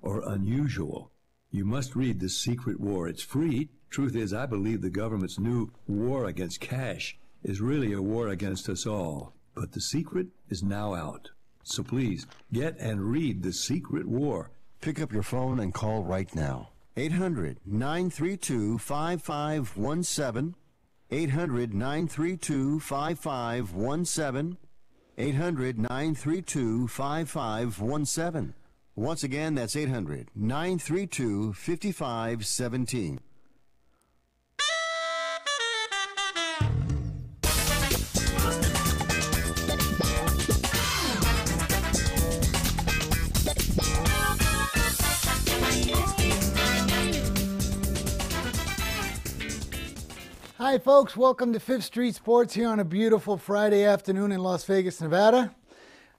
or unusual. You must read The Secret War. It's free. Truth is, I believe the government's new war against cash is really a war against us all. But The Secret is now out. So please, get and read The Secret War. Pick up your phone and call right now. 800-932-5517. 800-932-5517. 800-932-5517. Once again, that's 800-932-5517. Hi, folks. Welcome to Fifth Street Sports here on a beautiful Friday afternoon in Las Vegas, Nevada.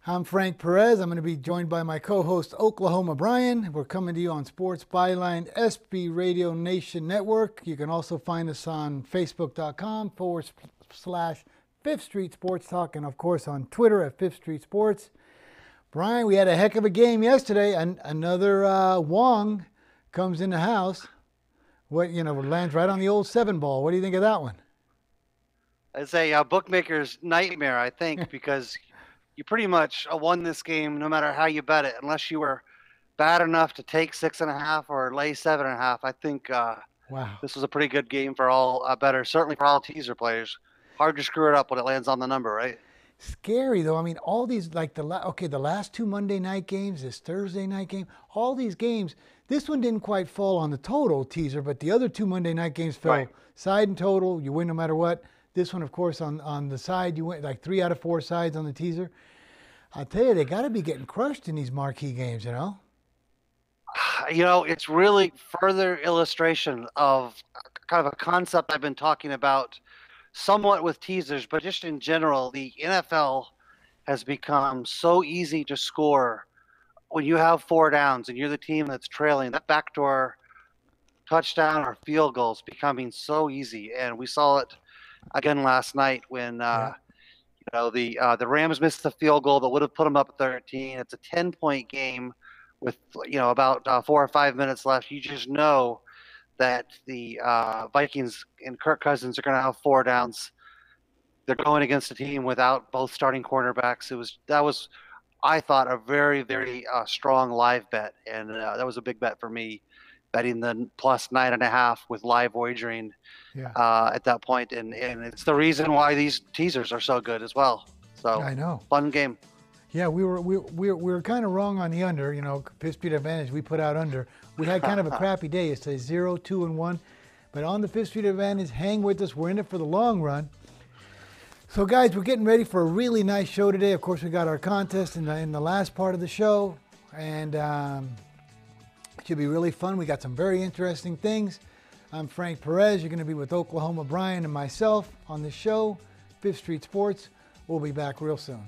I'm Frank Perez. I'm going to be joined by my co-host, Oklahoma Brian. We're coming to you on Sports Byline SB Radio Nation Network. You can also find us on Facebook.com/Fifth Street Sports Talk, and of course on Twitter at Fifth Street Sports. Brian, we had a heck of a game yesterday. Another Wong comes in the house. Lands right on the old 7-ball. What do you think of that one? It's a bookmaker's nightmare, I think, because you pretty much won this game no matter how you bet it, unless you were bad enough to take 6.5 or lay 7.5. I think This was a pretty good game for all bettors, certainly for all teaser players. Hard to screw it up when it lands on the number, right? Scary, though. I mean, all these, like the last two Monday night games, this Thursday night game, all these games, this one didn't quite fall on the total teaser, but the other two Monday night games fell side and total. You win no matter what. This one, of course, on the side, you win like 3 out of 4 sides on the teaser. I tell you, they got to be getting crushed in these marquee games, you know? It's really further illustration of kind of a concept I've been talking about somewhat with teasers, but just in general, the NFL has become so easy to score when you have 4 downs and you're the team that's trailing. That backdoor touchdown or field goal is becoming so easy, and we saw it again last night when the Rams missed the field goal that would have put them up at 13. It's a 10-point game with about 4 or 5 minutes left. You just know that the Vikings and Kirk Cousins are going to have 4 downs. They're going against a team without both starting cornerbacks. That was, I thought, a very, very strong live bet, and that was a big bet for me, betting the plus 9.5 with live wagering at that point, and it's the reason why these teasers are so good as well. So I know, fun game. Yeah, we were kind of wrong on the under. Fifth Street Advantage, we put out under. We had kind of a crappy day. It's a 0, 2, and 1. But on the Fifth Street Advantage, hang with us. We're in it for the long run. So, guys, we're getting ready for a really nice show today. Of course, we got our contest in the last part of the show. And it should be really fun. We got some very interesting things. I'm Frank Perez. You're going to be with Oklahoma Brian and myself on this show, Fifth Street Sports. We'll be back real soon.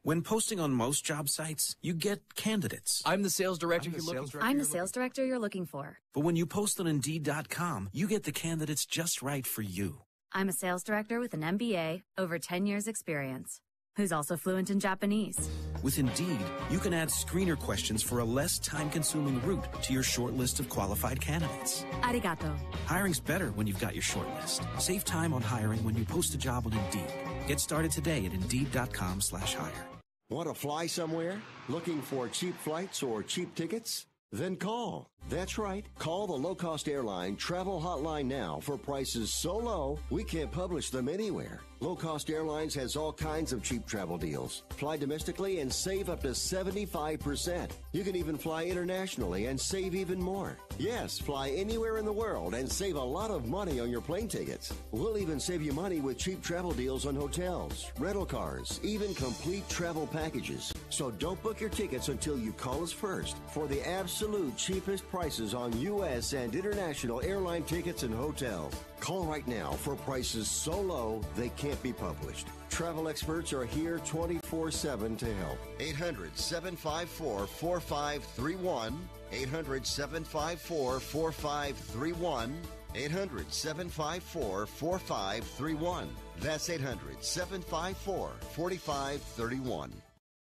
When posting on most job sites, you get candidates. I'm the sales director you're looking for. I'm the sales director you're looking for. But when you post on Indeed.com, you get the candidates just right for you. I'm a sales director with an MBA, over 10 years experience, who's also fluent in Japanese. With Indeed, you can add screener questions for a less time-consuming route to your short list of qualified candidates. Arigato. Hiring's better when you've got your short list. Save time on hiring when you post a job on Indeed. Get started today at Indeed.com/hire. Want to fly somewhere? Looking for cheap flights or cheap tickets? Then call. That's right. Call the low-cost airline travel hotline now for prices so low we can't publish them anywhere. Low-cost airlines has all kinds of cheap travel deals. Fly domestically and save up to 75%. You can even fly internationally and save even more. Yes, fly anywhere in the world and save a lot of money on your plane tickets. We'll even save you money with cheap travel deals on hotels, rental cars, even complete travel packages. So don't book your tickets until you call us first for the absolute cheapest prices on U.S. and international airline tickets and hotels. Call right now for prices so low they can't be published. Travel experts are here 24/7 to help. 800-754-4531. 800-754-4531. 800-754-4531. That's 800-754-4531.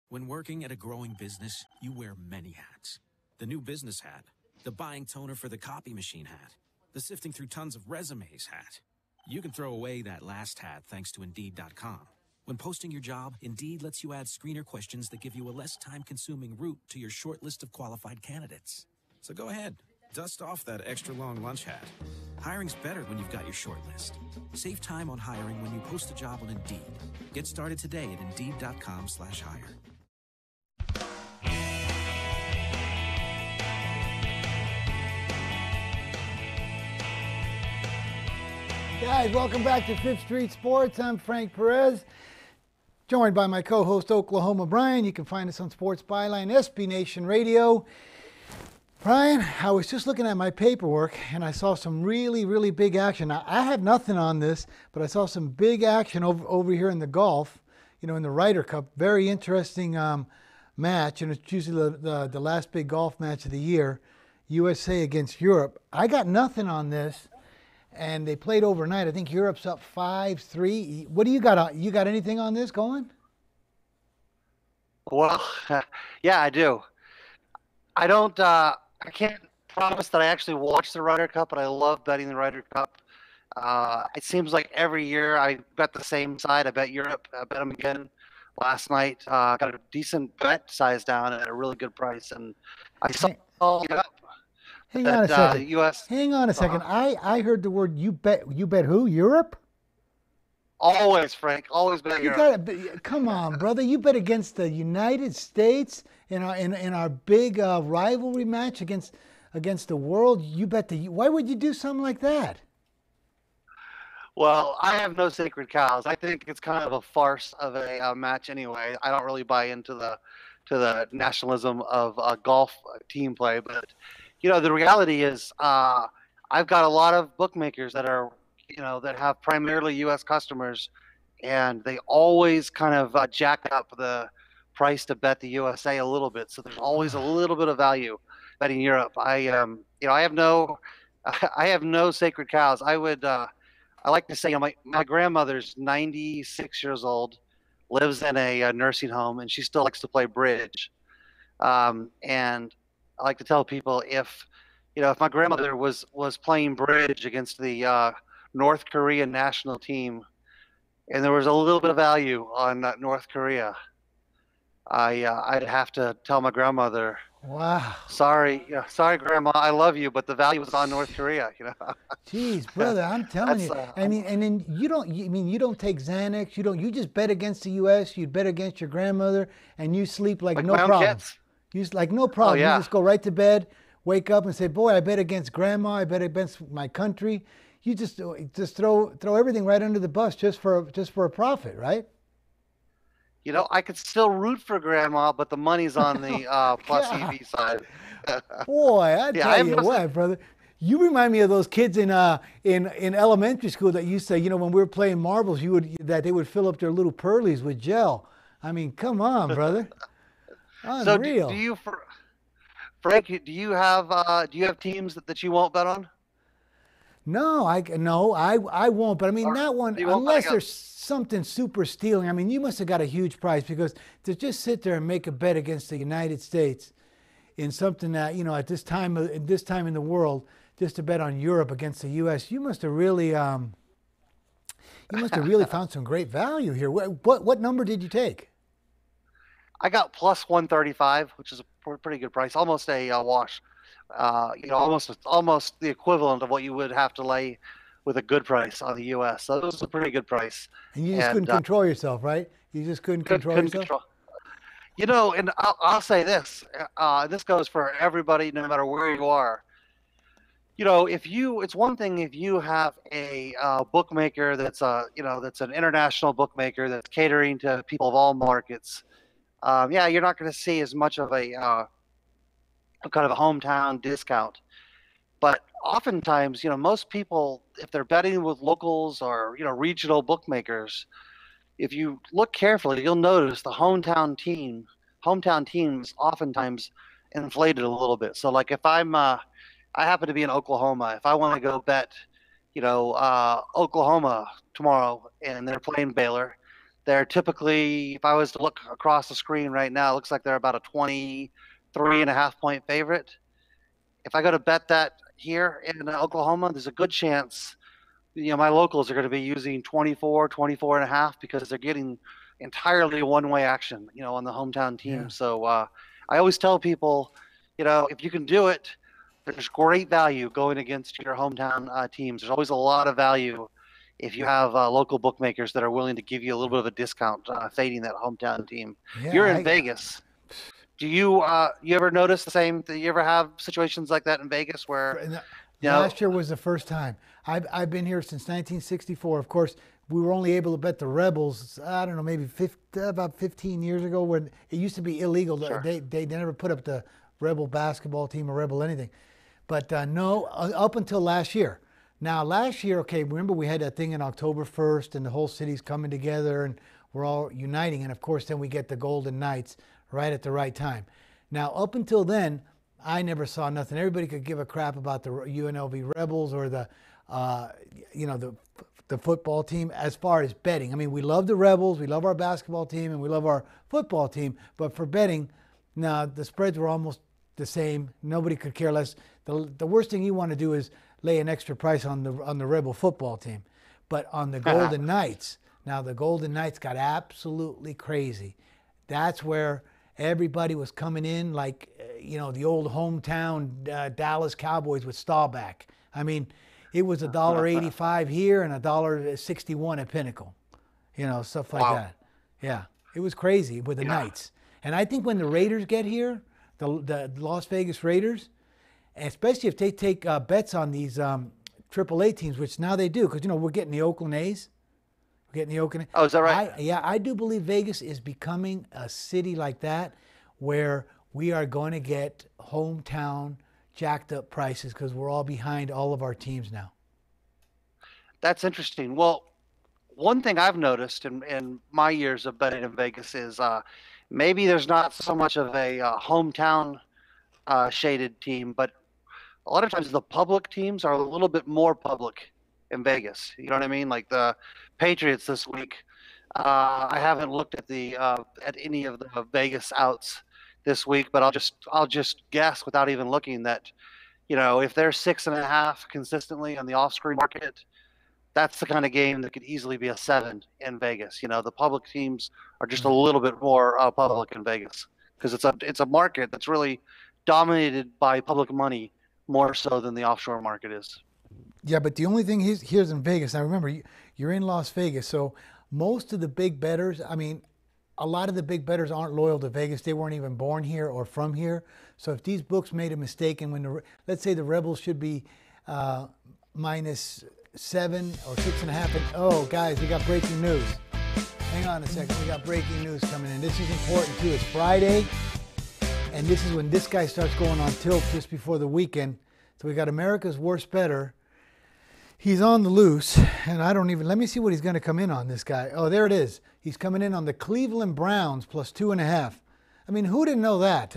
When working at a growing business, you wear many hats. The new business hat, the buying toner for the copy machine hat, the sifting through tons of resumes hat. You can throw away that last hat thanks to Indeed.com. When posting your job, Indeed lets you add screener questions that give you a less time-consuming route to your short list of qualified candidates. So go ahead, dust off that extra long lunch hat. Hiring's better when you've got your short list. Save time on hiring when you post a job on Indeed. Get started today at Indeed.com/hire. Guys, welcome back to Fifth Street Sports. I'm Frank Perez, joined by my co-host Oklahoma Brian. You can find us on Sports Byline, SB Nation Radio. Brian, I was just looking at my paperwork and I saw some really, really big action. Now, I have nothing on this, but I saw some big action over here in the golf, in the Ryder Cup. Very interesting match, and it's usually the last big golf match of the year, USA against Europe. I got nothing on this, and they played overnight. I think Europe's up 5-3. What do you got? You got anything on this going? Well, yeah, I do. I can't promise that I actually watch the Ryder Cup, but I love betting the Ryder Cup. It seems like every year I bet the same side. I bet Europe. I bet them again last night. Got a decent bet size down at a really good price, and I saw it up. Hang on a second. US. Hang on a second. I heard the word you bet. You bet who? Europe? Always, Frank. Always bet Europe. Come on, brother. You bet against the United States in our big rivalry match against the world. You bet why would you do something like that? Well, I have no sacred cows. I think it's kind of a farce of a match anyway. I don't really buy into the nationalism of golf team play, but the reality is I've got a lot of bookmakers that are that have primarily U.S. customers, and they always kind of jack up the price to bet the USA a little bit. So there's always a little bit of value betting Europe. I have no sacred cows. I like to say my grandmother's 96 years old, lives in a nursing home, and she still likes to play bridge. And I like to tell people if my grandmother was playing bridge against the North Korean national team, and there was a little bit of value on North Korea, I'd have to tell my grandmother, wow, sorry, Grandma, I love you, but the value was on North Korea. Jeez, brother, I'm telling you. And then you don't take Xanax. You just bet against the U.S. You bet against your grandmother, and you sleep like no problem. You like no problem. Oh, yeah. You just go right to bed, wake up, and say, "Boy, I bet against Grandma. I bet against my country." You just throw everything right under the bus just for a profit, right? I could still root for Grandma, but the money's on the plus EV side. Boy, I tell you what, brother. You remind me of those kids in elementary school that used to, when we were playing marbles, they would fill up their little pearlies with gel. I mean, come on, brother. Unreal. So do you, Frank? Do you have teams that you won't bet on? No, I won't. But I mean, that one, unless there's something super stealing. I mean, you must have got a huge price, because to just sit there and make a bet against the United States in something that at this time in the world, just to bet on Europe against the U.S., you must have really found some great value here. What number did you take? I got plus 135, which is a pretty good price, almost a wash. Almost the equivalent of what you would have to lay with a good price on the U.S. So it was a pretty good price. And you just couldn't control yourself, right? You just couldn't control yourself? And I'll say this. This goes for everybody, no matter where you are. It's one thing if you have a bookmaker that's that's an international bookmaker that's catering to people of all markets. You're not going to see as much of a kind of a hometown discount. But oftentimes, most people, if they're betting with locals or, regional bookmakers, if you look carefully, you'll notice the hometown teams oftentimes inflated a little bit. So like if I happen to be in Oklahoma, if I want to go bet Oklahoma tomorrow, and they're playing Baylor. They're typically, if I was to look across the screen right now, it looks like they're about a 23.5 point favorite. If I go to bet that here in Oklahoma, there's a good chance, my locals are going to be using 24.5 because they're getting entirely one-way action, on the hometown team. Yeah. So I always tell people, if you can do it, there's great value going against your hometown teams. There's always a lot of value if you have local bookmakers that are willing to give you a little bit of a discount fading that hometown team. Yeah, You're in Vegas. Do you ever notice the same? Do you ever have situations like that in Vegas where? Last year was the first time. I've been here since 1964. Of course, we were only able to bet the Rebels, I don't know, maybe about 15 years ago, when it used to be illegal. Sure. They never put up the Rebel basketball team or Rebel anything. But no, up until last year. Now, last year, okay, remember we had that thing on October 1st and the whole city's coming together and we're all uniting. And of course, then we get the Golden Knights right at the right time. Now, up until then, I never saw nothing. Everybody could give a crap about the UNLV Rebels or the football team as far as betting. I mean, we love the Rebels, we love our basketball team, and we love our football team. But for betting, no, the spreads were almost the same. Nobody could care less. The worst thing you want to do is lay an extra price on the Rebel football team. But on the Golden Knights, now the Golden Knights got absolutely crazy. That's where everybody was coming in like, the old hometown Dallas Cowboys with Staubach. I mean, it was $1.85 here and $1.61 at Pinnacle. Stuff like that. Yeah, it was crazy with the Knights. And I think when the Raiders get here, the Las Vegas Raiders, especially if they take bets on these AAA teams, which now they do, because, we're getting the Oakland A's. We're getting the Oakland A's. Oh, is that right? I do believe Vegas is becoming a city like that where we are going to get hometown jacked up prices because we're all behind all of our teams now. That's interesting. Well, one thing I've noticed in my years of betting in Vegas is maybe there's not so much of a hometown shaded team, but a lot of times the public teams are a little bit more public in Vegas. You know what I mean? Like the Patriots this week. I haven't looked at at any of the Vegas outs this week, but I'll just guess without even looking that, if they're 6.5 consistently on the off-screen market, that's the kind of game that could easily be a 7 in Vegas. The public teams are just a little bit more public in Vegas because it's a market that's really dominated by public money more so than the offshore market is. Yeah, but the only thing here's in Vegas. Now remember, you're in Las Vegas, so most of the big bettors, a lot of the big bettors aren't loyal to Vegas. They weren't even born here or from here. So if these books made a mistake, and let's say the Rebels should be -7 or 6.5, and oh, guys, we got breaking news. Hang on a second, we got breaking news coming in. This is important too. It's Friday, and this is when this guy starts going on tilt just before the weekend. So we got America's worst bettor. He's on the loose, and let me see what he's going to come in on, this guy. Oh, there it is. He's coming in on the Cleveland Browns plus 2.5. Who didn't know that?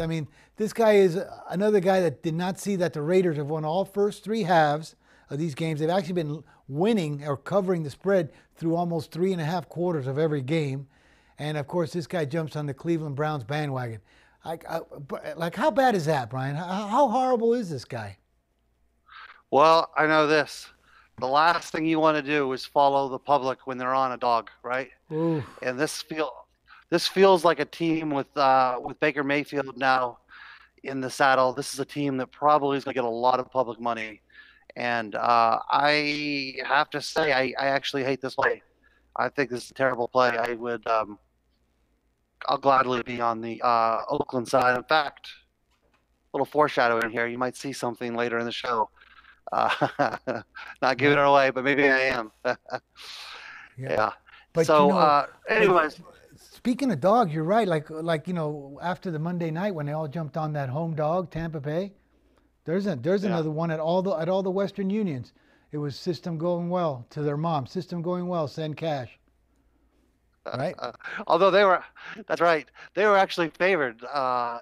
This guy is another guy that did not see that the Raiders have won all first 3 halves of these games. They've actually been winning or covering the spread through almost 3.5 quarters of every game. And, of course, this guy jumps on the Cleveland Browns bandwagon. How bad is that, Brian? How horrible is this guy? Well, I know this. The last thing you want to do is follow the public when they're on a dog, right? Ooh. And this feels like a team with Baker Mayfield now in the saddle. This is a team that probably is going to get a lot of public money, and I have to say I actually hate this play. I think this is a terrible play. I'll gladly be on the Oakland side. In fact, a little foreshadowing here. You might see something later in the show. Not giving it away, but maybe I am. Yeah. But so, anyways, speaking of dogs, you're right. Like after the Monday night when they all jumped on that home dog, Tampa Bay, there's another one at all the Western Unions. It was system going well to their mom. System going well. Send cash. Right. Although that's right. They were actually favored at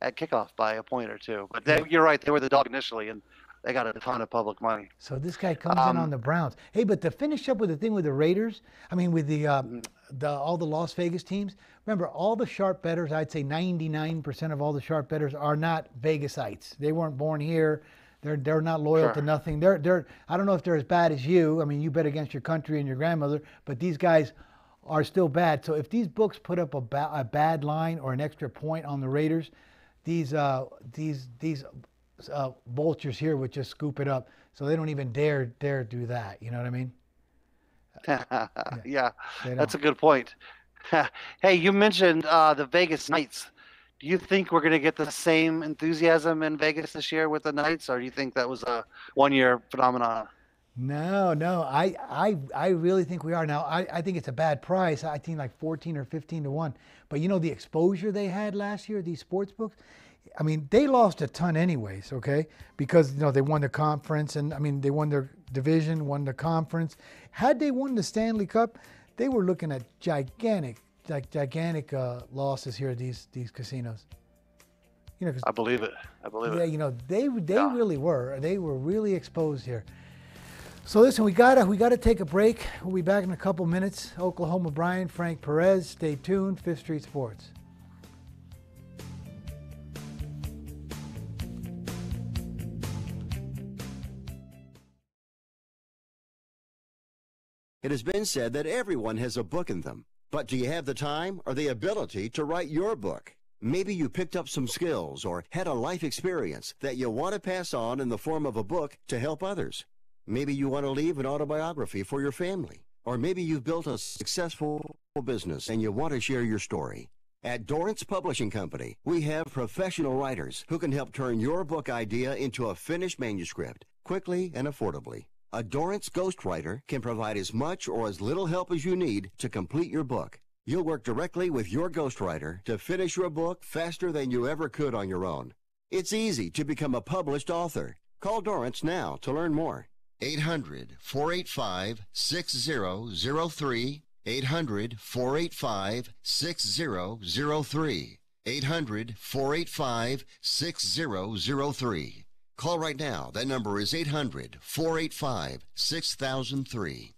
kickoff by a point or two. But you're right. They were the dog initially, and they got a ton of public money. So this guy comes in on the Browns. Hey, but to finish up with the thing with the Raiders, I mean, with the all the Las Vegas teams, remember, all the sharp bettors, I'd say 99% of all the sharp bettors are not Vegasites. They weren't born here. They're not loyal to nothing. They're I don't know if they're as bad as you. I mean, you bet against your country and your grandmother, but these guys are still bad. So if these books put up a bad line or an extra point on the Raiders, these vultures here would just scoop it up. So they don't even dare do that. You know what I mean? Yeah, that's a good point. Hey, you mentioned the Vegas Knights. Do you think we're going to get the same enthusiasm in Vegas this year with the Knights, or do you think that was a one-year phenomenon? No. I really think we are now. I think it's a bad price. I think like 14 or 15 to 1. But you know the exposure they had last year, these sports books. I mean, they lost a ton anyways, okay? Because they won the conference, and I mean they won their division, won the conference. Had they won the Stanley Cup, they were looking at gigantic losses here at these casinos. I believe it. Yeah, they really were. They were really exposed here. So listen, we gotta take a break. We'll be back in a couple minutes. Oklahoma Brian, Frank Perez. Stay tuned. Fifth Street Sports. It has been said that everyone has a book in them. But do you have the time or the ability to write your book? Maybe you picked up some skills or had a life experience that you want to pass on in the form of a book to help others. Maybe you want to leave an autobiography for your family. Or maybe you've built a successful business and you want to share your story. At Dorrance Publishing Company, we have professional writers who can help turn your book idea into a finished manuscript quickly and affordably. A Dorrance ghostwriter can provide as much or as little help as you need to complete your book. You'll work directly with your ghostwriter to finish your book faster than you ever could on your own. It's easy to become a published author. Call Dorrance now to learn more. 800-485-6003. 800-485-6003. 800-485-6003. Call right now. That number is 800-485-6003.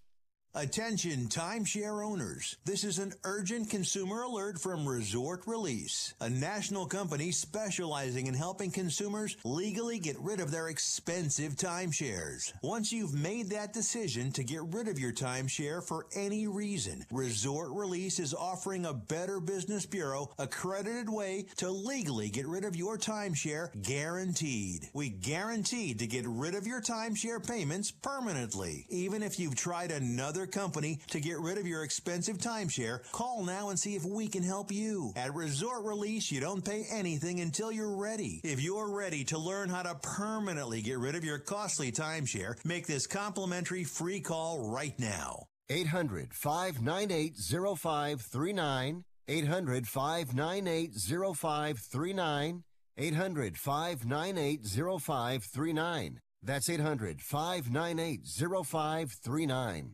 Attention timeshare owners. This is an urgent consumer alert from Resort Release, a national company specializing in helping consumers legally get rid of their expensive timeshares. Once you've made that decision to get rid of your timeshare for any reason, Resort Release is offering a Better Business Bureau accredited way to legally get rid of your timeshare, guaranteed. We guaranteed to get rid of your timeshare payments permanently. Even if you've tried another company to get rid of your expensive timeshare, call now and see if we can help you. At Resort Release, you don't pay anything until you're ready. If you're ready to learn how to permanently get rid of your costly timeshare, make this complimentary free call right now. 800-598-0539. 800-598-0539. 800-598-0539. That's 800-598-0539.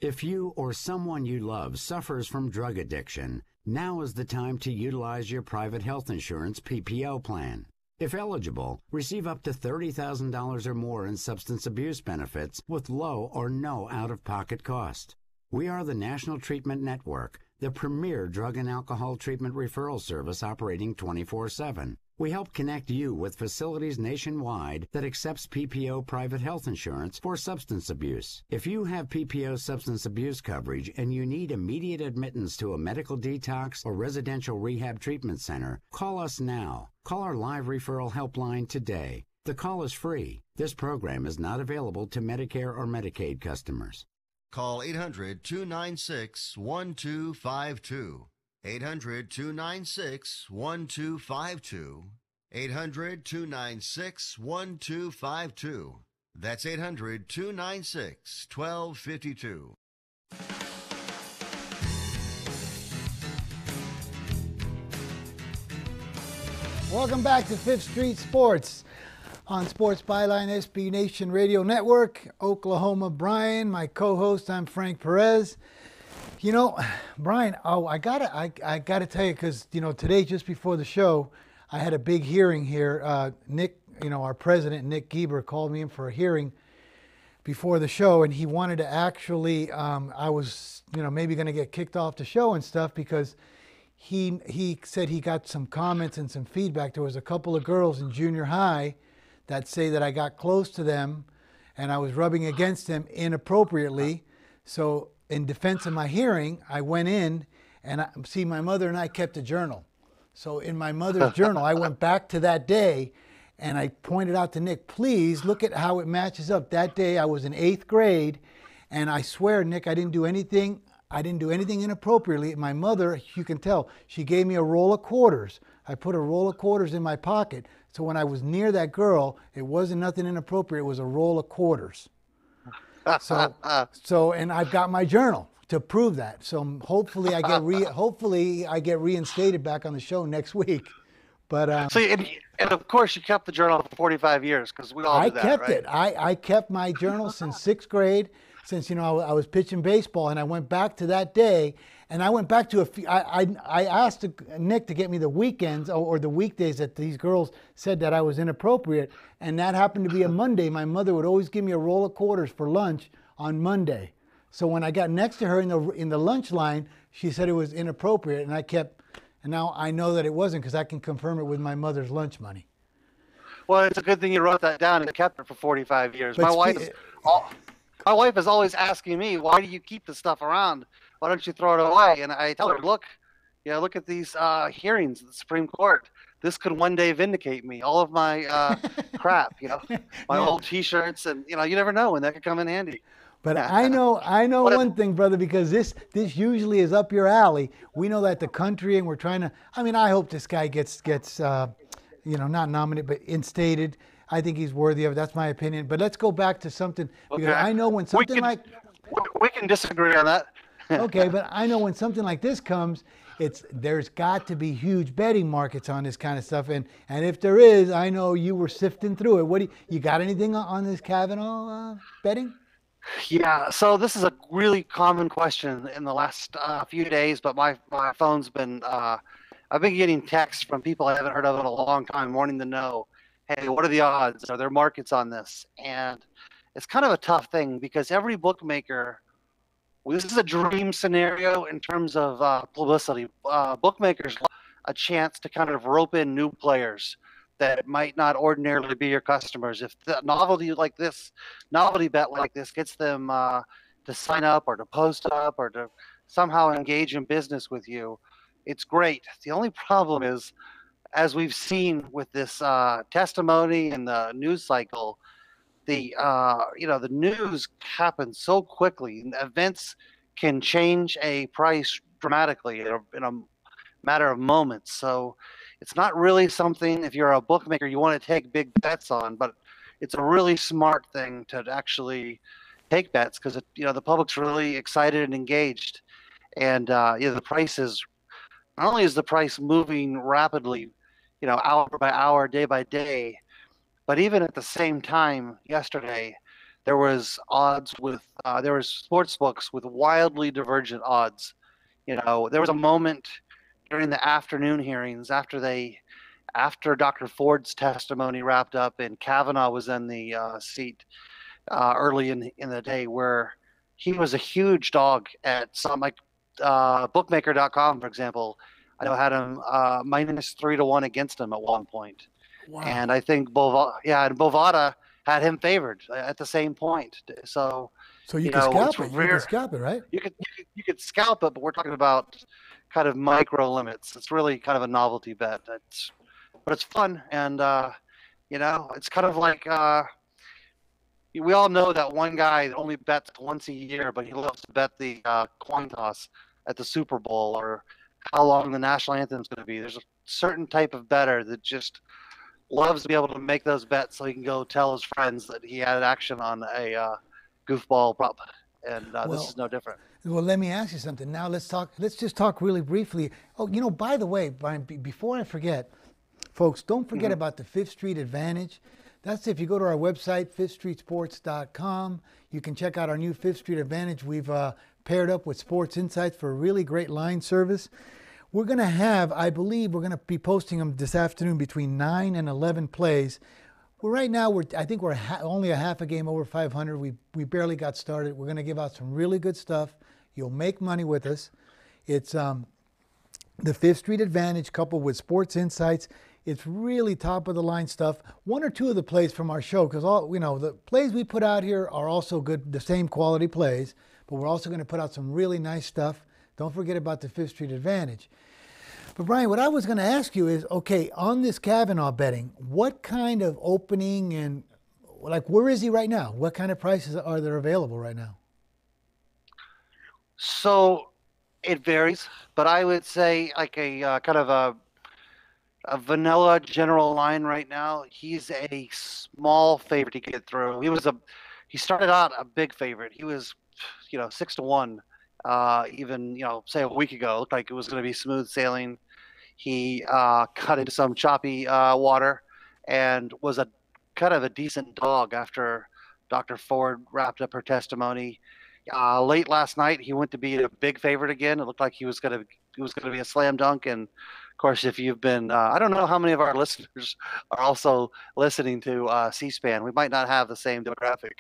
If you or someone you love suffers from drug addiction, now is the time to utilize your private health insurance PPO plan. If eligible, receive up to $30,000 or more in substance abuse benefits with low or no out-of-pocket cost. We are the National Treatment Network, the premier drug and alcohol treatment referral service operating 24/7. We help connect you with facilities nationwide that accepts PPO private health insurance for substance abuse. If you have PPO substance abuse coverage and you need immediate admittance to a medical detox or residential rehab treatment center, call us now. Call our live referral helpline today. The call is free. This program is not available to Medicare or Medicaid customers. Call 800-296-1252. 800-296-1252. 800-296-1252. That's 800-296-1252. Welcome back to Fifth Street Sports on Sports Byline SB Nation Radio Network. Oklahoma Brian, my co-host, I'm Frank Perez. You know, Brian, I gotta tell you, because today, just before the show, I had a big hearing here. Nick, our president, Nick Gieber, called me in for a hearing before the show, and he wanted to actually, I was, maybe going to get kicked off the show and stuff because he said he got some comments and some feedback. There was a couple of girls in junior high that say that I got close to them and I was rubbing against them inappropriately. So in defense of my hearing, I went in and my mother and I kept a journal. So in my mother's journal, I went back to that day and I pointed out to Nick, please look at how it matches up. That day I was in 8th grade, and I swear, Nick, I didn't do anything inappropriately. My mother, you can tell, she gave me a roll of quarters. I put a roll of quarters in my pocket. So when I was near that girl, it wasn't nothing inappropriate. It was a roll of quarters. And I've got my journal to prove that. So hopefully I get reinstated back on the show next week. But see, and of course you kept the journal for 45 years because we all do that, kept right? it. I kept my journal since 6th grade, since I was pitching baseball, and I went back to that day, and I went back to I asked Nick to get me the weekends or the weekdays that these girls said that I was inappropriate, and that happened to be a Monday. My mother would always give me a roll of quarters for lunch on Monday. So when I got next to her in the lunch line, she said it was inappropriate, and I kept. And now I know that it wasn't because I can confirm it with my mother's lunch money. Well, it's a good thing you wrote that down and kept it for 45 years. My wife is always asking me, why do you keep this stuff around? Why don't you throw it away? And I tell her, look at these hearings at the Supreme Court. This could one day vindicate me. All of my crap, my old T-shirts, and you never know when that could come in handy. But I know one thing, brother, because this usually is up your alley. We know that the country, and we're trying to. I mean, I hope this guy gets not nominated, but instated. I think he's worthy of it. That's my opinion. But let's go back to something because I know when something we can disagree on that. Okay, but I know when something like this comes, there's got to be huge betting markets on this kind of stuff, and if there is, I know you were sifting through it. What you got anything on this Kavanaugh betting? Yeah, so this is a really common question in the last few days, but my phone's been, I've been getting texts from people I haven't heard of in a long time wanting to know, hey, what are the odds? Are there markets on this? And it's kind of a tough thing because every bookmaker, this is a dream scenario in terms of publicity. Bookmakers want a chance to kind of rope in new players that might not ordinarily be your customers. If the novelty bet like this gets them to sign up or to post up or to somehow engage in business with you, it's great. The only problem is, as we've seen with this testimony and the news cycle, the news happens so quickly. And events can change a price dramatically in a matter of moments. So it's not really something, if you're a bookmaker, you want to take big bets on, but it's a really smart thing to actually take bets because the public's really excited and engaged, and the price is not only is the price moving rapidly, hour by hour, day by day, but even at the same time yesterday, there was sports books with wildly divergent odds. There was a moment during the afternoon hearings after Dr. Ford's testimony wrapped up and Kavanaugh was in the seat early in the day, where he was a huge dog at some bookmaker.com, for example. I know had him -3-1 against him at one point. Wow. And I think Bovada had him favored at the same point. So you can scalp it. You can scalp it, right? You could scalp it, but we're talking about kind of micro limits. It's really kind of a novelty bet. But it's fun, and it's kind of like we all know that one guy that only bets once a year, but he loves to bet the coin toss at the Super Bowl or how long the national anthem is going to be. There's a certain type of bettor that just loves to be able to make those bets so he can go tell his friends that he had action on a goofball prop, and this is no different. Well, let me ask you something. Now let's just talk really briefly. Oh, by the way, Brian, before I forget, folks, don't forget about the Fifth Street Advantage. That's if you go to our website, fifthstreetsports.com, you can check out our new Fifth Street Advantage. We've paired up with Sports Insights for a really great line service. We're going to have, I believe, we're going to be posting them this afternoon between 9 and 11 plays. Well, right now, I think we're only a half a game over 500. We barely got started. We're going to give out some really good stuff. You'll make money with us. It's the Fifth Street Advantage coupled with Sports Insights. It's really top of the line stuff. One or two of the plays from our show, because the plays we put out here are also good, the same quality plays, but we're also going to put out some really nice stuff. Don't forget about the Fifth Street Advantage. But Brian, what I was going to ask you is, okay, on this Kavanaugh betting, what kind of opening and where is he right now? What kind of prices are there available right now? So it varies, but I would say like a kind of a vanilla general line right now. He's a small favorite to get through. He started out a big favorite. He was, 6-1. Even, say a week ago, it looked like it was going to be smooth sailing. He cut into some choppy water and was a kind of a decent dog after Dr. Ford wrapped up her testimony. Late last night, he went to be a big favorite again. It looked like he was going to be a slam dunk. And of course, if you've been, I don't know how many of our listeners are also listening to C-SPAN. We might not have the same demographic,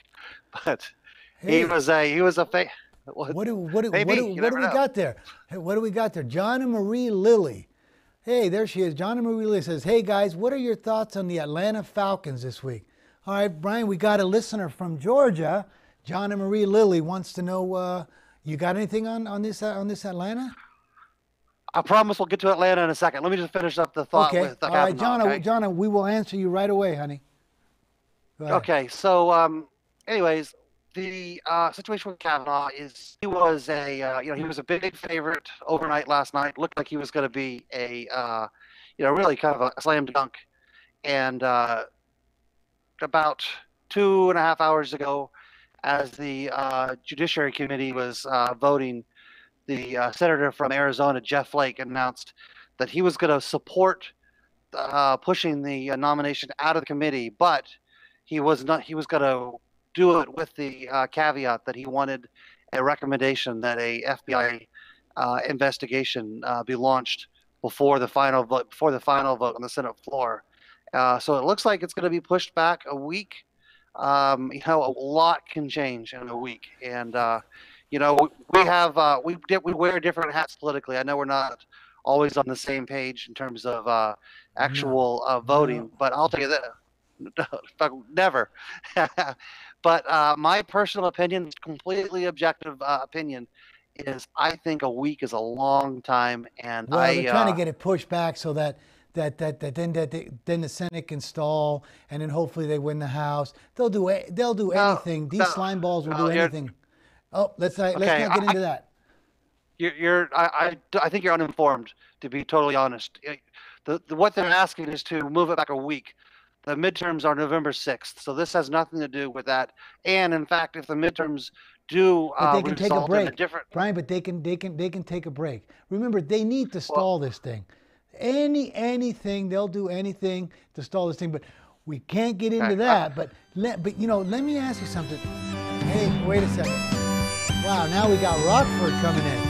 but he was a favorite. What do we got there? Hey, what do we got there? John and Marie Lilly. Hey, there she is. John and Marie Lilly says, hey, guys, what are your thoughts on the Atlanta Falcons this week? All right, Brian, we got a listener from Georgia. John and Marie Lilly wants to know, you got anything on this Atlanta? I promise we'll get to Atlanta in a second. Let me just finish up the thought with the All right, John, we will answer you right away, honey. Okay, so anyways, the situation with Kavanaugh is he was a big favorite overnight last night. Looked like he was going to be a really kind of a slam dunk. And about 2.5 hours ago, as the Judiciary Committee was voting, the senator from Arizona, Jeff Flake, announced that he was going to support pushing the nomination out of the committee, but he was going to do it with the caveat that he wanted a recommendation that a FBI investigation be launched before the final vote on the Senate floor. So it looks like it's going to be pushed back a week. A lot can change in a week, and we wear different hats politically. I know we're not always on the same page in terms of actual voting, but I'll tell you that never. But my personal opinion, completely objective opinion, is I think a week is a long time, and they're trying to get it pushed back so that then the Senate can stall, and then hopefully they win the House. They'll do anything. These slime balls will do anything. Oh, let's not get into that. I think you're uninformed, to be totally honest. What they're asking is to move it back a week. The midterms are November 6th, so this has nothing to do with that. And in fact, if the midterms do they can take a break, in a different... Brian, but they can take a break. Remember, they need to stall this thing. Anything, they'll do anything to stall this thing. But we can't get into that. But let me ask you something. Hey, wait a second. Wow, now we got Rockford coming in.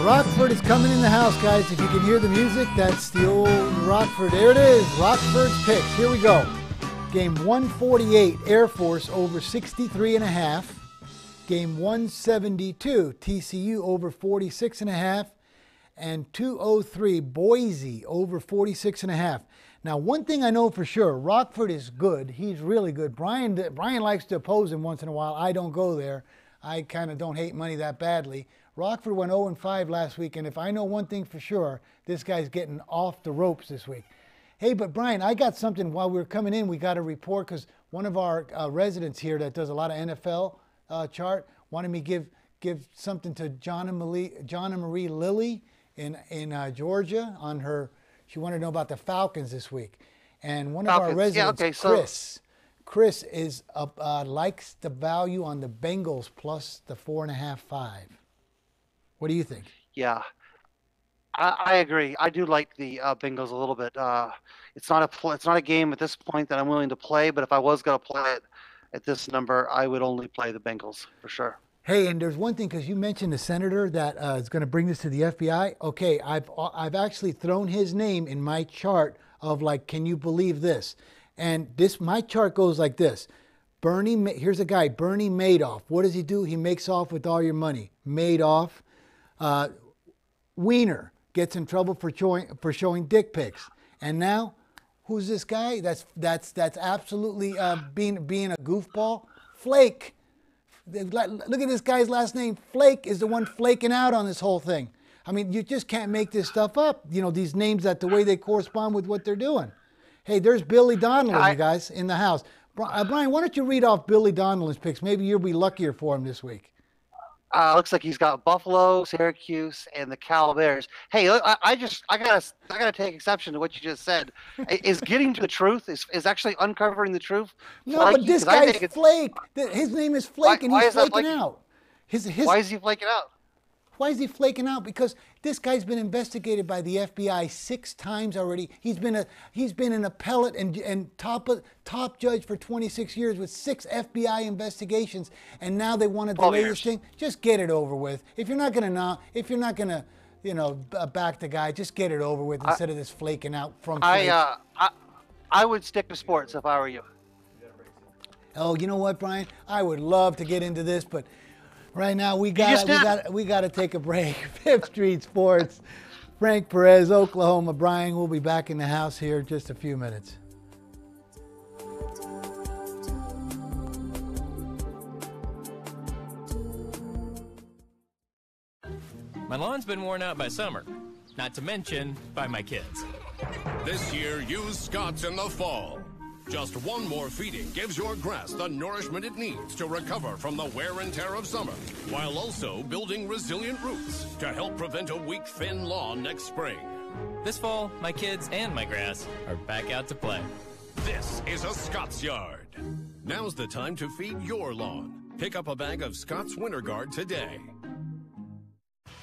Rockford is coming in the house, guys. If you can hear the music, that's the old Rockford. There it is, Rockford's picks. Here we go. Game 148, Air Force over 63.5. Game 172, TCU over 46.5. And 203, Boise over 46.5. Now, one thing I know for sure, Rockford is good. He's really good. Brian likes to oppose him once in a while. I don't go there. I kind of don't hate money that badly. Rockford went 0-5 last week, and if I know one thing for sure, this guy's getting off the ropes this week. Hey, but Brian, I got something while we were coming in. We got a report because one of our residents here that does a lot of NFL chart wanted me to give something to John and Marie Lilly in Georgia on her. She wanted to know about the Falcons this week, and one of our residents, Chris is likes the value on the Bengals plus the 4.5-5. What do you think? Yeah, I agree. I do like the Bengals a little bit. It's not a game at this point that I'm willing to play, but if I was going to play it at this number, I would only play the Bengals for sure. Hey, and there's one thing, because you mentioned the senator that is going to bring this to the FBI. Okay, I've actually thrown his name in my chart of like, can you believe this? And my chart goes like this. Here's a guy, Bernie Madoff. What does he do? He makes off with all your money. Madoff. Wiener gets in trouble for showing dick pics. And now, who's this guy? That's absolutely being a goofball. Flake. Look at this guy's last name. Flake is the one flaking out on this whole thing. I mean, you just can't make this stuff up. You know, these names, that the way they correspond with what they're doing. Hey, there's Billy Donnelly, you guys, in the house. Brian, why don't you read off Billy Donnelly's picks? Maybe you'll be luckier for him this week. Looks like he's got Buffalo, Syracuse, and the Cal Bears. Hey, look, I gotta take exception to what you just said. Is getting to the truth is actually uncovering the truth? No, but this guy's Flake. His name is Flake, and he's flaking out. Why is he flaking out? Why is he flaking out? Because this guy's been investigated by the FBI 6 times already. He's been an appellate and top judge for 26 years with 6 FBI investigations, and now they want to delay this thing. Just get it over with. If you're not gonna back the guy, just get it over with instead of this flaking out from Flake. I would stick to sports if I were you. Oh, you know what, Brian? I would love to get into this, but right now, we got to take a break. Fifth Street Sports, Frank Perez, Oklahoma. Brian, we'll be back in the house here in just a few minutes. My lawn's been worn out by summer, not to mention by my kids. This year, use Scott's in the fall. Just one more feeding gives your grass the nourishment it needs to recover from the wear and tear of summer, while also building resilient roots to help prevent a weak, thin lawn next spring. This fall, my kids and my grass are back out to play. This is a Scott's Yard. Now's the time to feed your lawn. Pick up a bag of Scott's Winter Guard today.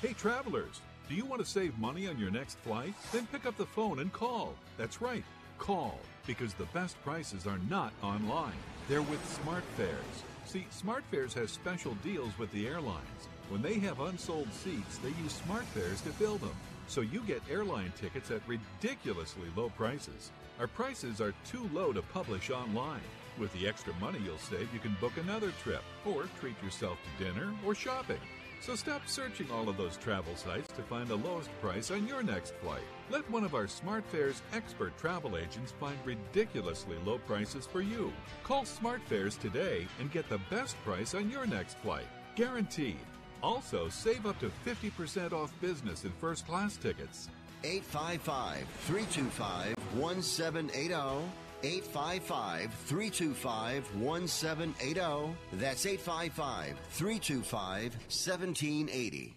Hey, travelers, do you want to save money on your next flight? Then pick up the phone and call. That's right, call. Because the best prices are not online. They're with SmartFares. See, SmartFares has special deals with the airlines. When they have unsold seats, they use SmartFares to fill them. So you get airline tickets at ridiculously low prices. Our prices are too low to publish online. With the extra money you'll save, you can book another trip or treat yourself to dinner or shopping. So stop searching all of those travel sites to find the lowest price on your next flight. Let one of our SmartFares expert travel agents find ridiculously low prices for you. Call SmartFares today and get the best price on your next flight. Guaranteed. Also, save up to 50% off business and first class tickets. 855-325-1780. 855-325-1780. That's 855-325-1780.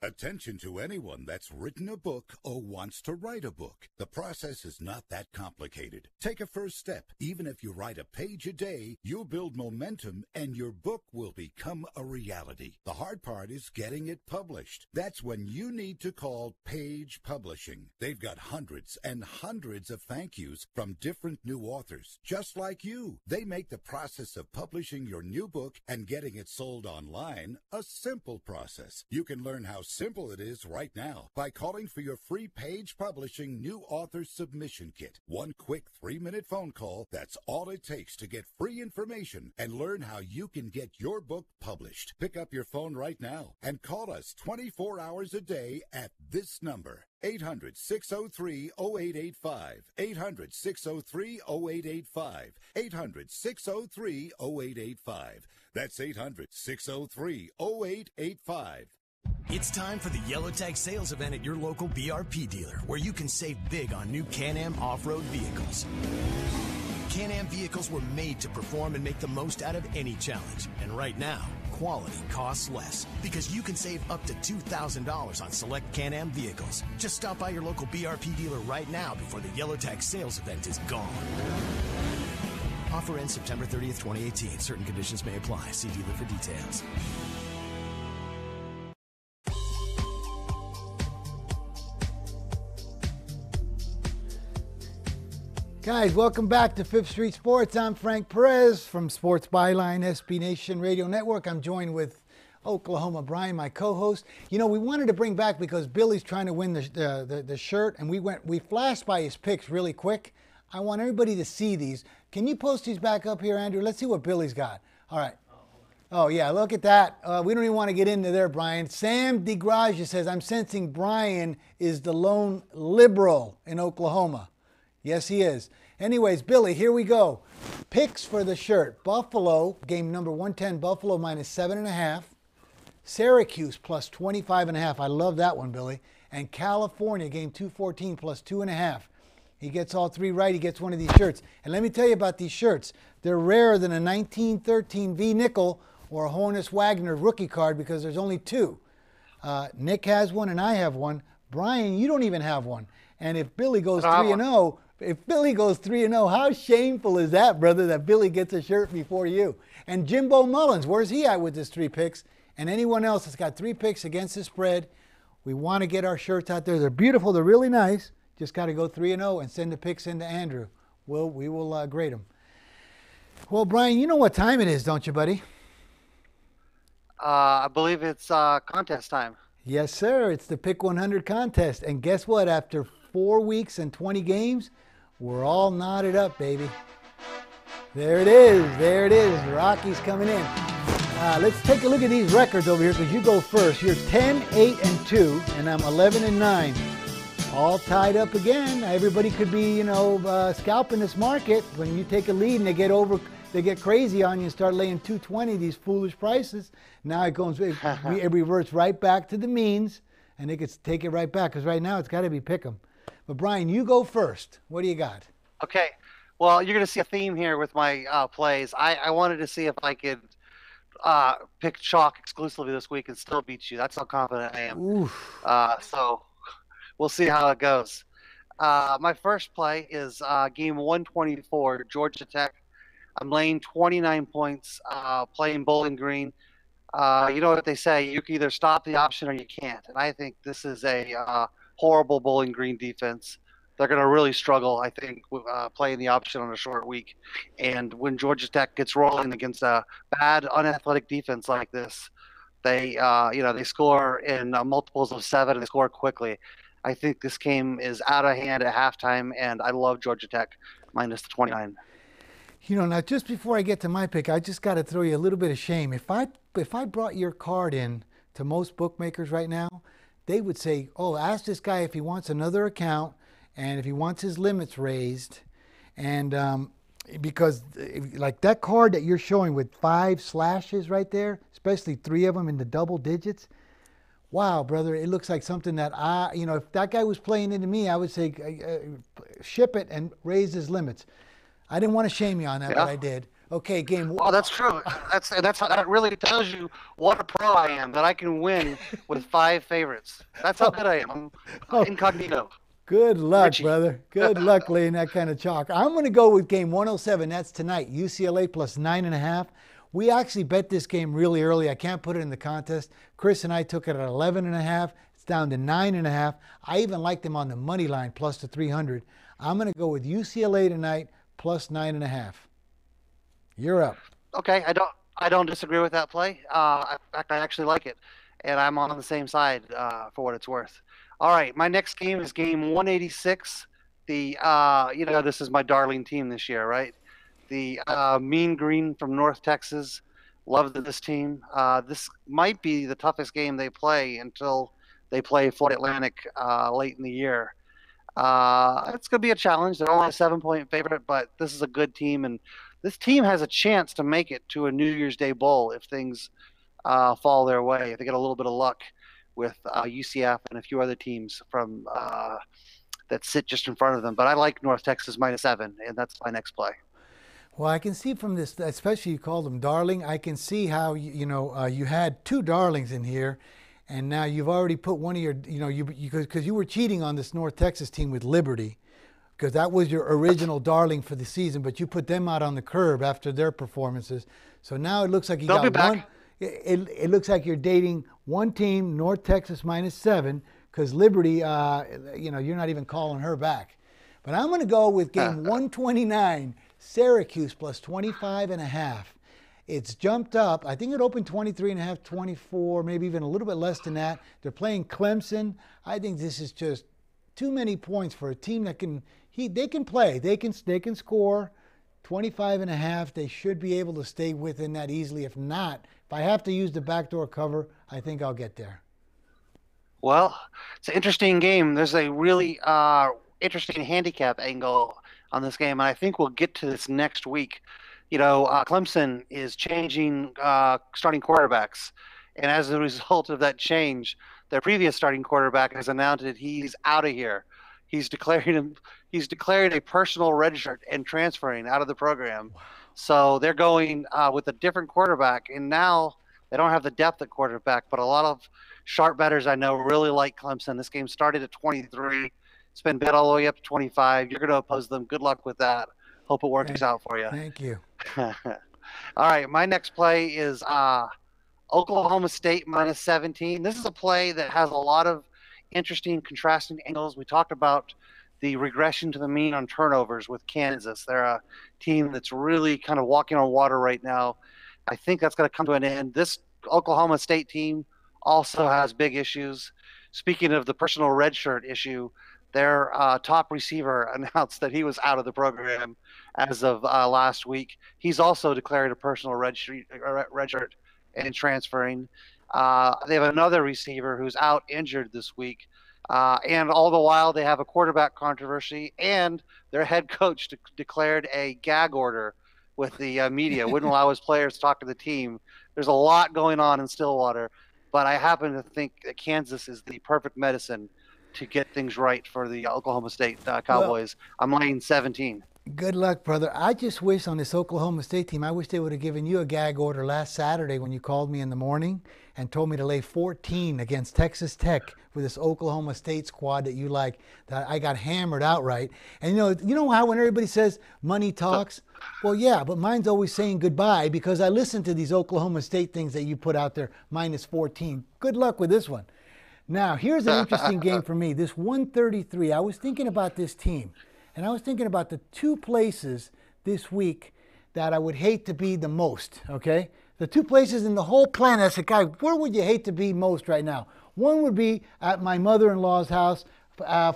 Attention to anyone that's written a book or wants to write a book. The process is not that complicated. Take a first step. Even if you write a page a day, you'll build momentum and your book will become a reality. The hard part is getting it published. That's when you need to call Page Publishing. They've got hundreds and hundreds of thank yous from different new authors, just like you. They make the process of publishing your new book and getting it sold online a simple process. You can learn how simple it is right now by calling for your free Page Publishing New Author Submission Kit. One quick 3-minute phone call, that's all it takes to get free information and learn how you can get your book published. Pick up your phone right now and call us 24 hours a day at this number. 800-603-0885. 800-603-0885. 800-603-0885. That's 800-603-0885. It's time for the Yellow Tag sales event at your local BRP dealer, where you can save big on new Can-Am off-road vehicles. Can-Am vehicles were made to perform and make the most out of any challenge. And right now, quality costs less, because you can save up to $2,000 on select Can-Am vehicles. Just stop by your local BRP dealer right now before the Yellow Tag sales event is gone. Offer ends September 30th, 2018. Certain conditions may apply. See dealer for details. Guys, welcome back to Fifth Street Sports. I'm Frank Perez from Sports Byline, SB Nation Radio Network. I'm joined with Oklahoma. Brian, my co-host. You know, we wanted to bring back because Billy's trying to win the shirt, and we flashed by his picks really quick. I want everybody to see these. Can you post these back up here, Andrew? Let's see what Billy's got. All right. Oh, yeah, look at that. We don't even want to get into there, Brian. Sam DeGraja says, I'm sensing Brian is the lone liberal in Oklahoma. Yes, he is. Anyways, Billy, here we go. Picks for the shirt. Buffalo, game number 110, Buffalo minus 7.5. Syracuse plus 25.5. I love that one, Billy. And California, game 214 plus 2.5. He gets all three right. He gets one of these shirts. And let me tell you about these shirts. They're rarer than a 1913 V nickel or a Honus Wagner rookie card because there's only two. Nick has one and I have one. Brian, you don't even have one. And if Billy goes 3-0, how shameful is that, brother, that Billy gets a shirt before you? And Jimbo Mullins, where's he at with his 3 picks? And anyone else that's got 3 picks against the spread, we want to get our shirts out there. They're beautiful. They're really nice. Just got to go 3-0 and send the picks in to Andrew. We will grade them. Well, Brian, you know what time it is, don't you, buddy? I believe it's contest time. Yes, sir. It's the Pick 100 contest. And guess what? After 4 weeks and 20 games, we're all knotted up, baby. There it is. There it is. Rocky's coming in. Let's take a look at these records over here because you go first. You're 10, 8, and 2, and I'm 11 and 9. All tied up again. Everybody could be, scalping this market. When you take a lead and they get crazy on you and start laying 220, these foolish prices. Now it reverts right back to the means, and they could take it right back because right now it's got to be pick 'em. But Brian, you go first. What do you got? Okay. Well, you're going to see a theme here with my plays. I wanted to see if I could pick chalk exclusively this week and still beat you. That's how confident I am. So we'll see how it goes. My first play is game 124, Georgia Tech. I'm laying 29 points, playing Bowling Green. You know what they say, you can either stop the option or you can't. And I think this is a horrible Bowling Green defense. They're going to really struggle, I think, with playing the option on a short week. And when Georgia Tech gets rolling against a bad, unathletic defense like this, they score in multiples of 7 and they score quickly. I think this game is out of hand at halftime, and I love Georgia Tech minus the 29. Now just before I get to my pick, I just got to throw you a little bit of shame. If I brought your card in to most bookmakers right now, they would say, oh, ask this guy if he wants another account and if he wants his limits raised. And because like that card that you're showing with 5 slashes right there, especially 3 of them in the double digits, wow, brother, it looks like something that if that guy was playing into me, I would say ship it and raise his limits. I didn't want to shame you on that, but I did. Okay, game one. Oh, that's true. That really tells you what a pro I am, that I can win with 5 favorites. That's how good I am. I'm incognito. Good luck, Richie. Brother. Good luck laying that kind of chalk. I'm going to go with game 107. That's tonight. UCLA plus 9.5. We actually bet this game really early. I can't put it in the contest. Chris and I took it at 11.5. It's down to 9.5. I even liked them on the money line plus the 300. I'm going to go with UCLA tonight plus 9.5. You're up. Okay, I don't disagree with that play. In fact, I actually like it, and I'm on the same side for what it's worth. All right, my next game is game 186. This is my darling team this year, right? The Mean Green from North Texas. Love this team. This might be the toughest game they play until they play Florida Atlantic late in the year. It's going to be a challenge. They're only a 7-point favorite, but this is a good team, and this team has a chance to make it to a New Year's Day bowl if things fall their way, if they get a little bit of luck with UCF and a few other teams from that sit just in front of them. But I like North Texas minus 7, and that's my next play. Well, I can see from this, especially you called them darling, I can see how, you had 2 darlings in here, and now you've already put one of your, because you were cheating on this North Texas team with Liberty, because that was your original darling for the season, but you put them out on the curb after their performances. So now it looks like you got one. It looks like you're dating one team, North Texas minus 7, because Liberty, you're not even calling her back. But I'm going to go with game 129, Syracuse plus 25.5. It's jumped up. I think it opened 23.5, 24, maybe even a little bit less than that. They're playing Clemson. I think this is just too many points for a team that they can play. They can score 25.5. They should be able to stay within that easily. If not, if I have to use the backdoor cover, I think I'll get there. Well, it's an interesting game. There's a really interesting handicap angle on this game, and I think we'll get to this next week. Clemson is changing starting quarterbacks, and as a result of that change, their previous starting quarterback has announced that he's out of here. He's declared a personal red shirt and transferring out of the program. Wow. So they're going with a different quarterback, and now they don't have the depth at quarterback, but a lot of sharp bettors I know really like Clemson. This game started at 23. It's been bet all the way up to 25. You're going to oppose them. Good luck with that. Hope it works out for you. Thank you. All right, my next play is Oklahoma State minus 17. This is a play that has a lot of interesting contrasting angles. We talked about the regression to the mean on turnovers with Kansas. They're a team that's really kind of walking on water right now. I think that's going to come to an end. This Oklahoma State team also has big issues. Speaking of the personal red shirt issue, their top receiver announced that he was out of the program as of last week. He's also declared a personal red shirt and transferring. They have another receiver who's out injured this week. And all the while they have a quarterback controversy, and their head coach declared a gag order with the media, wouldn't allow his players to talk to the team. There's a lot going on in Stillwater, but I happen to think that Kansas is the perfect medicine to get things right for the Oklahoma State Cowboys. Well, I'm laying 17. Good luck, brother. I just wish on this Oklahoma State team, I wish they would have given you a gag order last Saturday when you called me in the morning and told me to lay 14 against Texas Tech with this Oklahoma State squad that you like, that I got hammered outright. And you know how when everybody says money talks? Well, yeah, but mine's always saying goodbye because I listen to these Oklahoma State things that you put out there, minus 14. Good luck with this one. Now, here's an interesting game for me. This 133, I was thinking about this team. And I was thinking about the two places this week that I would hate to be the most, okay? The two places in the whole planet. I said, God, where would you hate to be most right now? One would be at my mother-in-law's house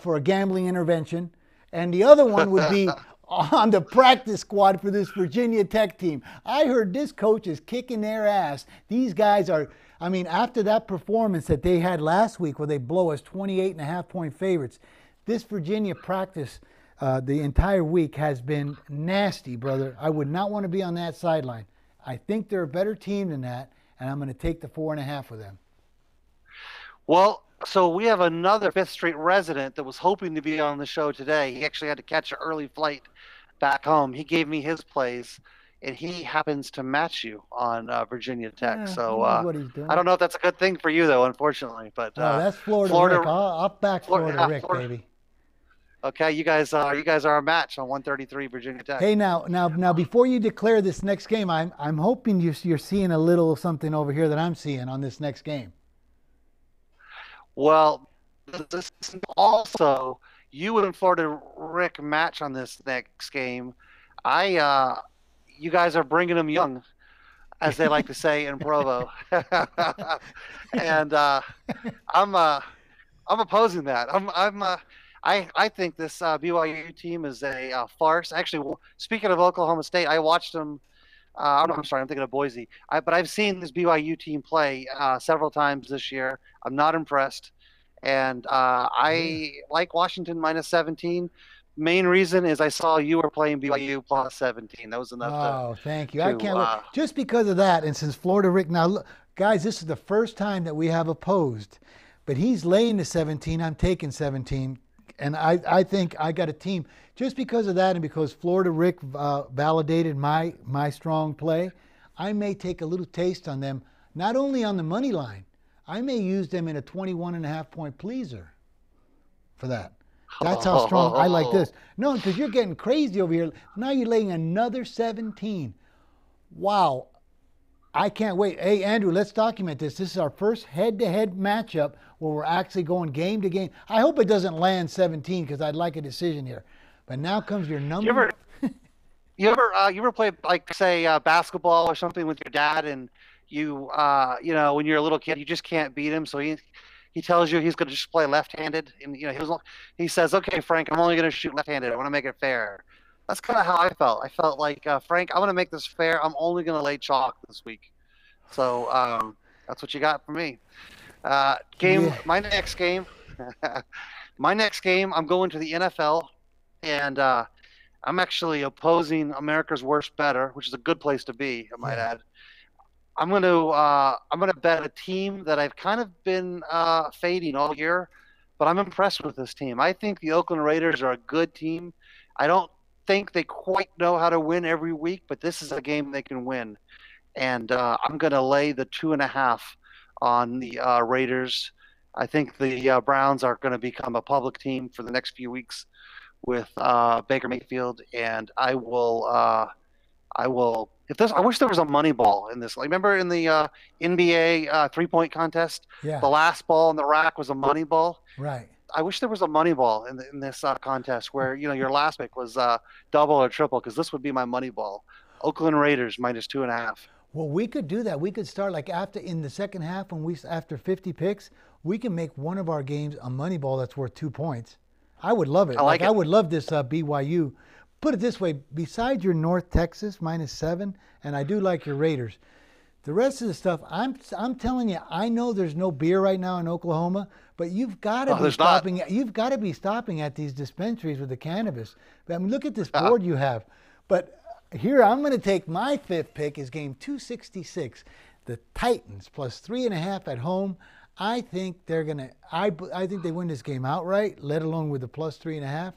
for a gambling intervention. And the other one would be on the practice squad for this Virginia Tech team. I heard this coach is kicking their ass. These guys are, after that performance that they had last week where they blow us 28.5-point favorites, this Virginia practice the entire week has been nasty, brother. I would not want to be on that sideline. I think they're a better team than that, and I'm going to take the 4.5 with them. Well, so we have another Fifth Street resident that was hoping to be on the show today. He actually had to catch an early flight back home. He gave me his plays, and he happens to match you on Virginia Tech. Yeah, so what he's doing. I don't know if that's a good thing for you, though, unfortunately. But that's Florida Rick. I'll back Florida Rick, baby. Okay, you guys are a match on 133 Virginia Tech. Hey, now, before you declare this next game, I'm hoping you're seeing a little something over here that I'm seeing on this next game. Well, this is also you and Florida Rick match on this next game. You guys are bringing them young, as they like to say in Provo, and I'm opposing that. I think this BYU team is a farce. Actually, speaking of Oklahoma State, I watched them. I'm sorry, I'm thinking of Boise. But I've seen this BYU team play several times this year. I'm not impressed. And I like Washington minus 17. Main reason is I saw you were playing BYU plus 17. That was enough. Oh, thank you. I can't wait. Just because of that, and since Florida Rick, now, look, guys, this is the first time that we have opposed. But he's laying the 17. I'm taking 17. And I think I got a team just because of that, and because Florida Rick validated my strong play. I may take a little taste on them, not only on the money line. I may use them in a 21.5-point pleaser for that. That's how strong I like this. No, because you're getting crazy over here. Now you're laying another 17. Wow. I can't wait. Hey, Andrew, let's document this. This is our first head-to-head matchup where we're actually going game to game. I hope it doesn't land 17 because I'd like a decision here. But now comes your number. You ever play like say basketball or something with your dad, and when you're a little kid, you just can't beat him, so he tells you he's going to just play left-handed, and he says, "Okay, Frank, I'm only going to shoot left-handed. I want to make it fair." That's kind of how I felt. I felt like Frank, I want to make this fair. I'm only going to lay chalk this week. So that's what you got for me. My next game, I'm going to the NFL, and I'm actually opposing America's Worst Better, which is a good place to be, I might add. I'm gonna bet a team that I've kind of been fading all year, but I'm impressed with this team. I think the Oakland Raiders are a good team. I don't think they quite know how to win every week, but this is a game they can win. And I'm gonna lay the 2.5 on the Raiders. I think the Browns are going to become a public team for the next few weeks with Baker Mayfield, and I will. I wish there was a money ball in this. Like, remember in the NBA 3-point contest, the last ball in the rack was a money ball. Right. I wish there was a money ball in this contest where your last pick was double or triple, because this would be my money ball. Oakland Raiders -2.5. Well, we could do that. We could start like in the second half after 50 picks, we can make one of our games a money ball that's worth 2 points. I would love it. I would love this BYU. Put it this way, besides your North Texas -7, and I do like your Raiders, the rest of the stuff, I'm telling you, I know there's no beer right now in Oklahoma, but you've got to be stopping. You've got to be stopping at these dispensaries with the cannabis. I mean, look at this board you have. But here, I'm going to take my 5th pick is game 266. The Titans +3.5 at home. I think they're going to. I think they win this game outright, let alone with the +3.5.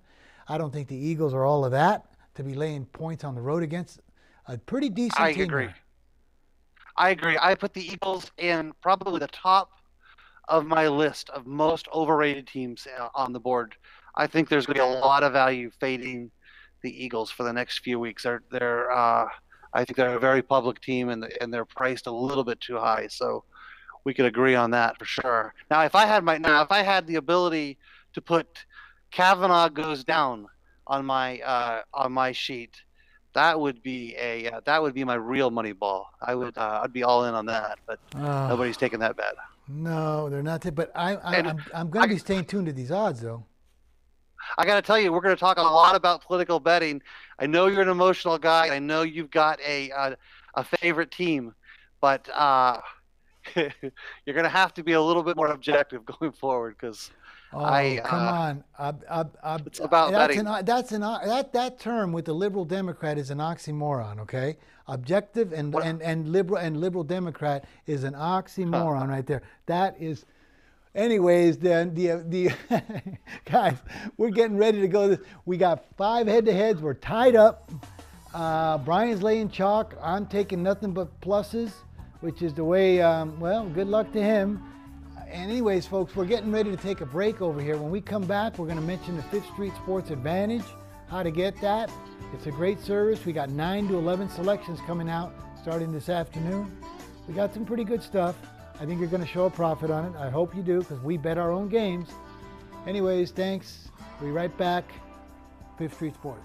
I don't think the Eagles are all of that to be laying points on the road against a pretty decent team. I agree. I put the Eagles in probably the top of my list of most overrated teams on the board. I think there's going to be a lot of value fading the Eagles for the next few weeks. I think they're a very public team, and they're priced a little bit too high. So we could agree on that for sure. Now, if I had the ability to put Kavanaugh goes down on my sheet, that would be my real money ball. I'd be all in on that, but nobody's taking that bet. No, they're not. But I'm going to be staying tuned to these odds, though. I got to tell you, we're going to talk a lot about political betting. I know you're an emotional guy. I know you've got a favorite team, but you're going to have to be a little bit more objective going forward, because come on. It's about betting. That term with the liberal Democrat is an oxymoron, okay? Objective and liberal Democrat is an oxymoron right there. That is. Anyways, the guys, we're getting ready to go. We got 5 head-to-heads. We're tied up. Brian's laying chalk. I'm taking nothing but pluses, which is the way. Well, good luck to him. And anyways, folks, we're getting ready to take a break over here. When we come back, we're going to mention the 5th Street Sports Advantage, how to get that. It's a great service. We got 9 to 11 selections coming out starting this afternoon. We got some pretty good stuff. I think you're going to show a profit on it. I hope you do, because we bet our own games. Anyways, thanks. We'll be right back. 5th Street Sports.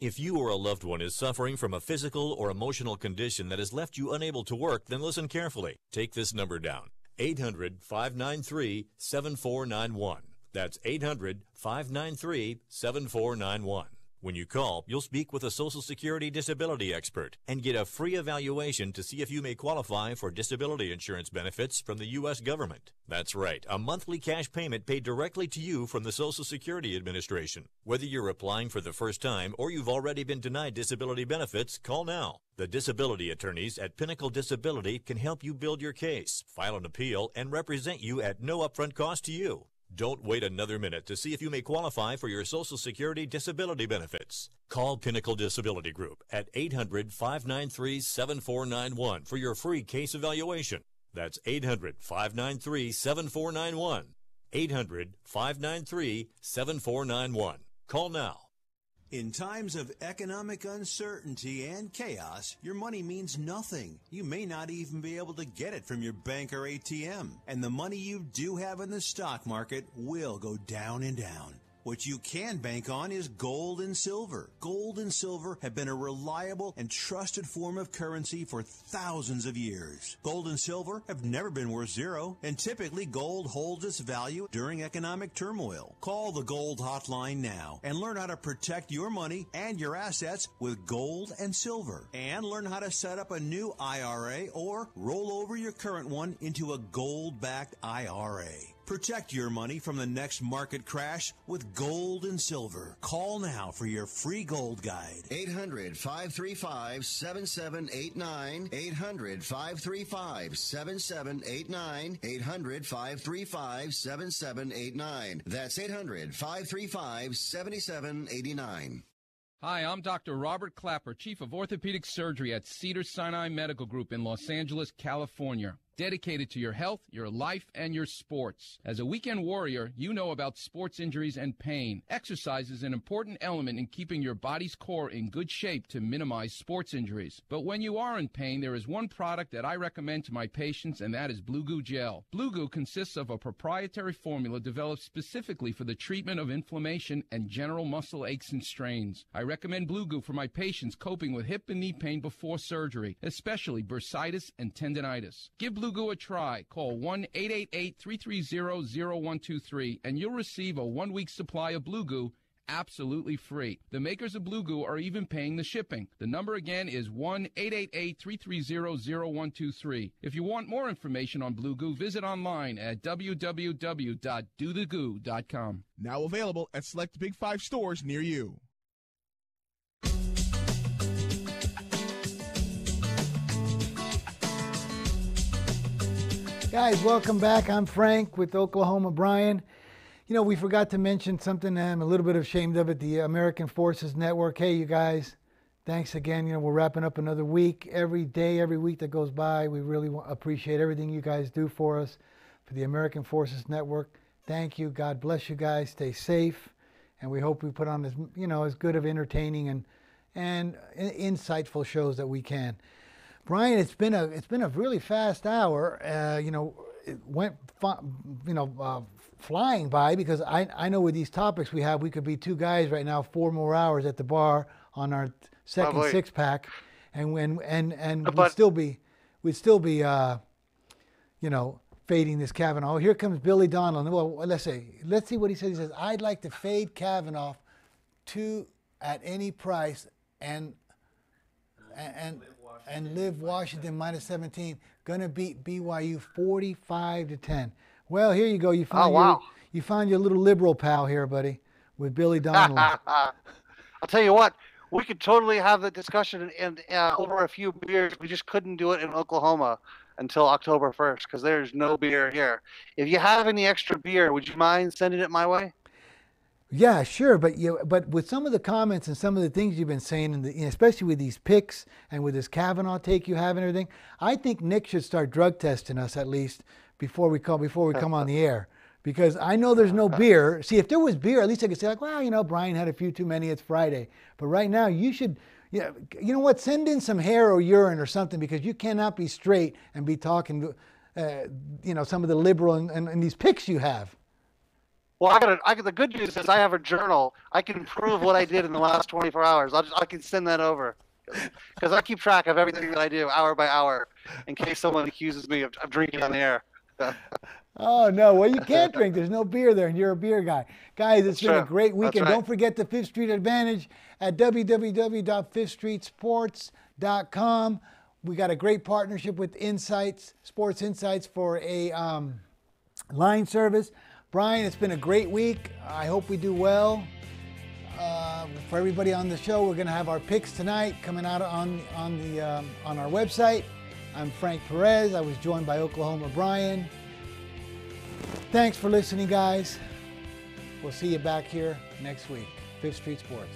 If you or a loved one is suffering from a physical or emotional condition that has left you unable to work, then listen carefully. Take this number down. 800-593-7491. That's 800-593-7491. When you call, you'll speak with a Social Security disability expert and get a free evaluation to see if you may qualify for disability insurance benefits from the U.S. government. That's right, a monthly cash payment paid directly to you from the Social Security Administration. Whether you're applying for the first time or you've already been denied disability benefits, call now. The disability attorneys at Pinnacle Disability can help you build your case, file an appeal, and represent you at no upfront cost to you. Don't wait another minute to see if you may qualify for your Social Security disability benefits. Call Pinnacle Disability Group at 800-593-7491 for your free case evaluation. That's 800-593-7491. 800-593-7491. Call now. In times of economic uncertainty and chaos, your money means nothing. You may not even be able to get it from your bank or ATM. And the money you do have in the stock market will go down and down. What you can bank on is gold and silver. Gold and silver have been a reliable and trusted form of currency for thousands of years. Gold and silver have never been worth zero, and typically gold holds its value during economic turmoil. Call the Gold Hotline now and learn how to protect your money and your assets with gold and silver. And learn how to set up a new IRA or roll over your current one into a gold-backed IRA. Protect your money from the next market crash with gold and silver. Call now for your free gold guide. 800-535-7789. 800-535-7789. 800-535-7789. That's 800-535-7789. Hi, I'm Dr. Robert Clapper, Chief of Orthopedic Surgery at Cedars-Sinai Medical Group in Los Angeles, California. Dedicated to your health, your life, and your sports. As a weekend warrior, you know about sports injuries and pain. Exercise is an important element in keeping your body's core in good shape to minimize sports injuries. But when you are in pain, there is one product that I recommend to my patients, and that is Blue Goo Gel. Blue Goo consists of a proprietary formula developed specifically for the treatment of inflammation and general muscle aches and strains. I recommend Blue Goo for my patients coping with hip and knee pain before surgery, especially bursitis and tendinitis. Give Blue Goo a try. Call 1-888-330-0123 and you'll receive a 1-week supply of Blue Goo absolutely free. The makers of Blue Goo are even paying the shipping. The number again is 1-888-330-0123. If you want more information on Blue Goo, visit online at www.dothegoo.com. Now available at select Big 5 stores near you. Guys, welcome back. I'm Frank with Oklahoma Brian. You know, we forgot to mention something I'm a little bit ashamed of it, the American Forces Network. Hey, you guys, thanks again. You know, we're wrapping up another week. Every day, every week that goes by, we really appreciate everything you guys do for us, for the American Forces Network. Thank you. God bless you guys. Stay safe. And we hope we put on as good of entertaining and insightful shows that we can. Brian, it's been a really fast hour. It went flying by because I know with these topics we have, we could be two guys right now, 4 more hours at the bar on our second six-pack, and we'd still be fading this Kavanaugh. Here comes Billy Donald. Well, let's see what he says. He says, "I'd like to fade Kavanaugh at any price and live Washington minus 17. Gonna beat BYU 45-10. Well, here you go. You found you found your little liberal pal here, buddy, with Billy Donald. I'll tell you what, we could totally have the discussion over a few beers. We just couldn't do it in Oklahoma until October 1st because there's no beer here. If you have any extra beer, would you mind sending it my way? Yeah, sure, but with some of the comments and some of the things you've been saying, especially with these picks and with this Kavanaugh take you have and everything, I think Nick should start drug testing us at least before we come on the air, because I know there's no beer. See, if there was beer, at least I could say Brian had a few too many. It's Friday, but right now you should. You know what? Send in some hair or urine or something, because you cannot be straight and be talking, some of the liberal and these picks you have. Well, the good news is I have a journal. I can prove what I did in the last 24 hours. I can send that over because I keep track of everything that I do hour by hour in case someone accuses me of drinking on the air. Oh, no. Well, you can't drink. There's no beer there, and you're a beer guy. Guys, it's been a great weekend. Right. Don't forget the Fifth Street Advantage at www.fifthstreetsports.com. We got a great partnership with Sports Insights for a line service. Brian, it's been a great week. I hope we do well. For everybody on the show, we're going to have our picks tonight coming out on our website. I'm Frank Perez. I was joined by Oklahoma Brian. Thanks for listening, guys. We'll see you back here next week. Fifth Street Sports.